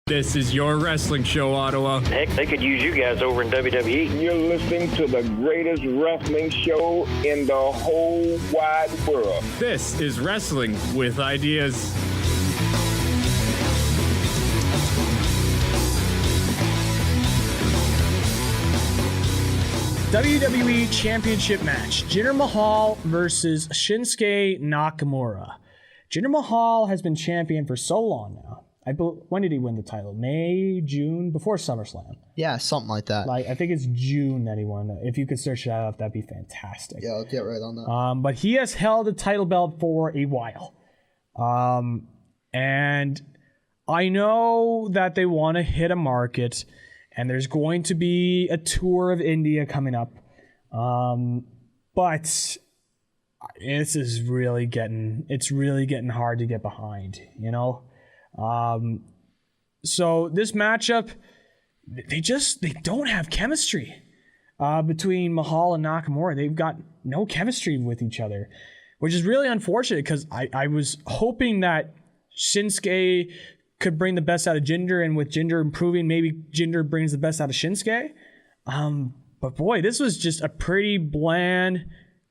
This is your wrestling show, Ottawa. Heck, they could use you guys over in WWE. You're listening to the greatest wrestling show in the whole wide world. This is Wrestling with Ideas. WWE Championship match. Jinder Mahal versus Shinsuke Nakamura. Jinder Mahal has been champion for so long now. When did he win the title? May, June, before SummerSlam. Yeah, something like that. I think it's June that he won. If you could search that up, that'd be fantastic. Yeah, I'll get right on that. But he has held the title belt for a while. And I know that they want to hit a market, and there's going to be a tour of India coming up. But this is really getting hard to get behind, you know? So this matchup, they don't have chemistry between Mahal and Nakamura. They've got no chemistry with each other, which is really unfortunate because I was hoping that Shinsuke could bring the best out of Jinder, and with Jinder improving, maybe Jinder brings the best out of Shinsuke. But boy, this was just a pretty bland,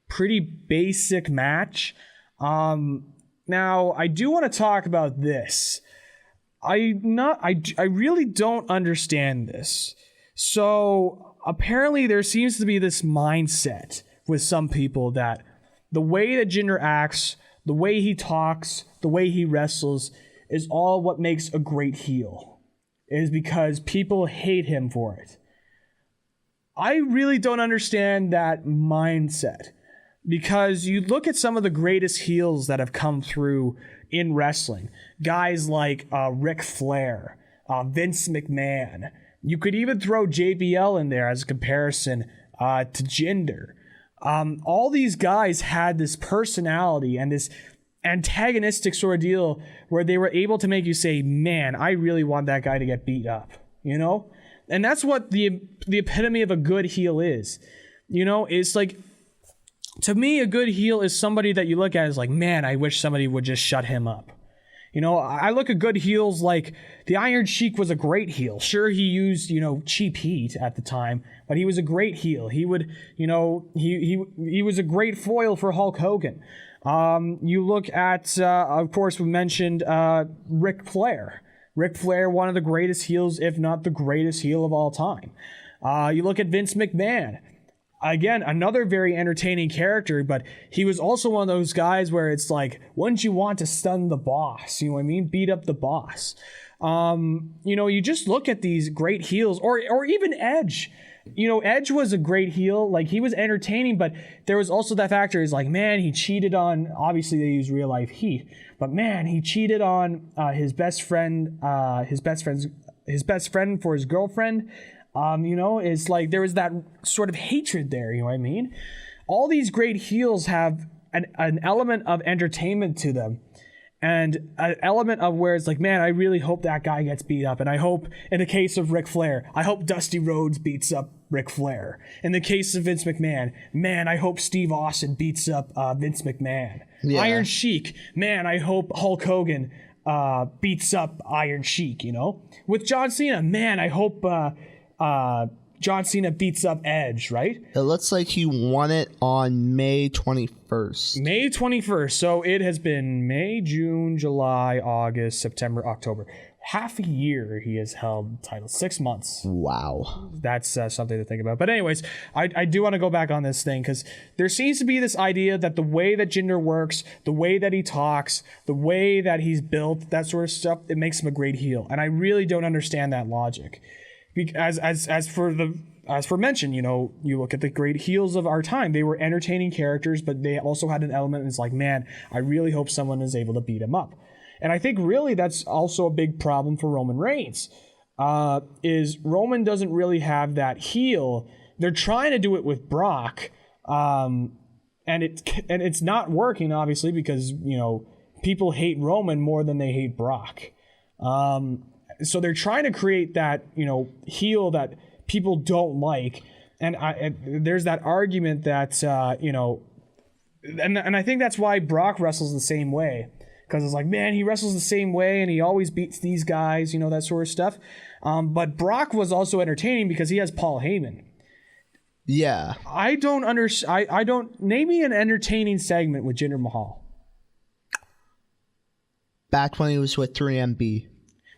pretty basic match. Now, I do want to talk about this. I really don't understand this. So apparently there seems to be this mindset with some people that the way that Jinder acts, the way he talks, the way he wrestles is all what makes a great heel. It is because people hate him for it. I really don't understand that mindset. Because you look at some of the greatest heels that have come through in wrestling. Guys like Ric Flair, Vince McMahon. You could even throw JBL in there as a comparison to Jinder. All these guys had this personality and this antagonistic sort of deal where they were able to make you say, man, I really want that guy to get beat up. You know? And that's what the epitome of a good heel is. You know, it's like, to me, a good heel is somebody that you look at as like, man, I wish somebody would just shut him up. You know, I look at good heels like the Iron Sheik was a great heel. Sure, he used, cheap heat at the time, but he was a great heel. He would, he was a great foil for Hulk Hogan. You look at, of course, we mentioned Ric Flair. Ric Flair, one of the greatest heels, if not the greatest heel of all time. You look at Vince McMahon. Again, another very entertaining character, but he was also one of those guys where it's like, wouldn't you want to stun the boss? You know what I mean? Beat up the boss. You just look at these great heels, or even Edge. Edge was a great heel. Like, he was entertaining, but there was also that factor is like, man, he cheated on, obviously they use real life heat, but man, he cheated on his best friend for his girlfriend. It's like there was that sort of hatred there, you know what I mean? All these great heels have an element of entertainment to them, and an element of where it's like, man, I really hope that guy gets beat up. And I hope, in the case of Ric Flair, I hope Dusty Rhodes beats up Ric Flair. In the case of Vince McMahon, man, I hope Steve Austin beats up Vince McMahon. Yeah. Iron Sheik, man, I hope Hulk Hogan beats up Iron Sheik, With John Cena, man, I hope John Cena beats up Edge, right? It looks like he won it on May 21st. May 21st. So it has been May, June, July, August, September, October. Half a year he has held the title. 6 months. Wow. That's something to think about. But anyways, I do want to go back on this thing because there seems to be this idea that the way that Jinder works, the way that he talks, the way that he's built, that sort of stuff, it makes him a great heel. And I really don't understand that logic. As for mention, you look at the great heels of our time. They were entertaining characters, but they also had an element that's like, man, I really hope someone is able to beat him up. And I think really that's also a big problem for Roman Reigns. Is Roman doesn't really have that heel. They're trying to do it with Brock, and it's not working, obviously, because people hate Roman more than they hate Brock. So they're trying to create that, heel that people don't like. And there's that argument that, and I think that's why Brock wrestles the same way. because it's like, man, he wrestles the same way and he always beats these guys, you know, that sort of stuff. But Brock was also entertaining because he has Paul Heyman. Yeah. I don't name me an entertaining segment with Jinder Mahal. Back when he was with 3MB.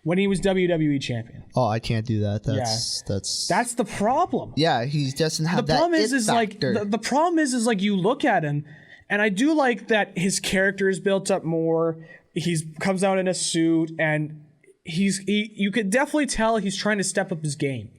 When he was WWE Champion. Oh, I can't do that. That's the problem. Yeah, he doesn't have the that problem is factor. like the problem is like you look at him, and I do like that his character is built up more. He's comes out in a suit, and you could definitely tell he's trying to step up his game.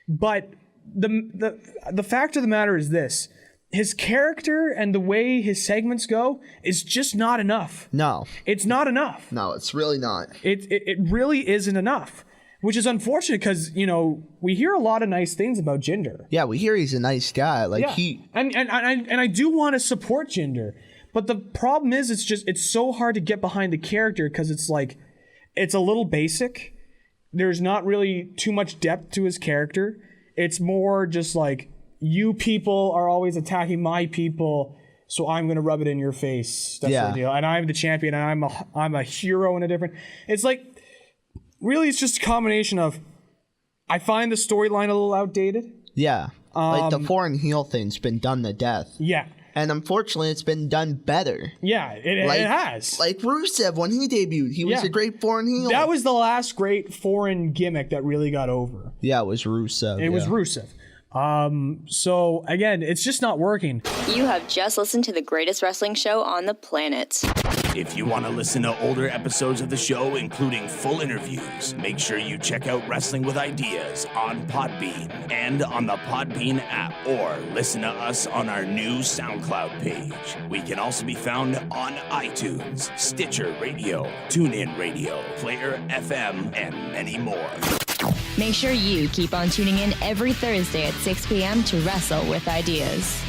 But the fact of the matter is this: his character and the way his segments go is just not enough. No. It's not enough. No, it's really not. It really isn't enough, which is unfortunate because, you know, we hear a lot of nice things about Jinder. Yeah, we hear he's a nice guy. Like and I do want to support Jinder, but the problem is it's so hard to get behind the character because it's like it's a little basic. There's not really too much depth to his character. It's more just like, you people are always attacking my people, so I'm gonna rub it in your face. That's the deal. And I'm the champion, and I'm a hero in a different. It's like, really, it's just a combination of. I find the storyline a little outdated. Yeah, like the foreign heel thing's been done to death. Yeah, and unfortunately, it's been done better. Yeah, it has. Like Rusev when he debuted, he was a great foreign heel. That was the last great foreign gimmick that really got over. Yeah, it was Rusev. It was Rusev. So again, it's just not working. You have just listened to the greatest wrestling show on the planet. If you want to listen to older episodes of the show, including full interviews, make sure you check out Wrestling with Ideas on Podbean and on the Podbean app, or listen to us on our new SoundCloud page. We can also be found on iTunes, Stitcher Radio, TuneIn Radio, Player FM, and many more. Make sure you keep on tuning in every Thursday at 6 p.m. to Wrestle with Ideas.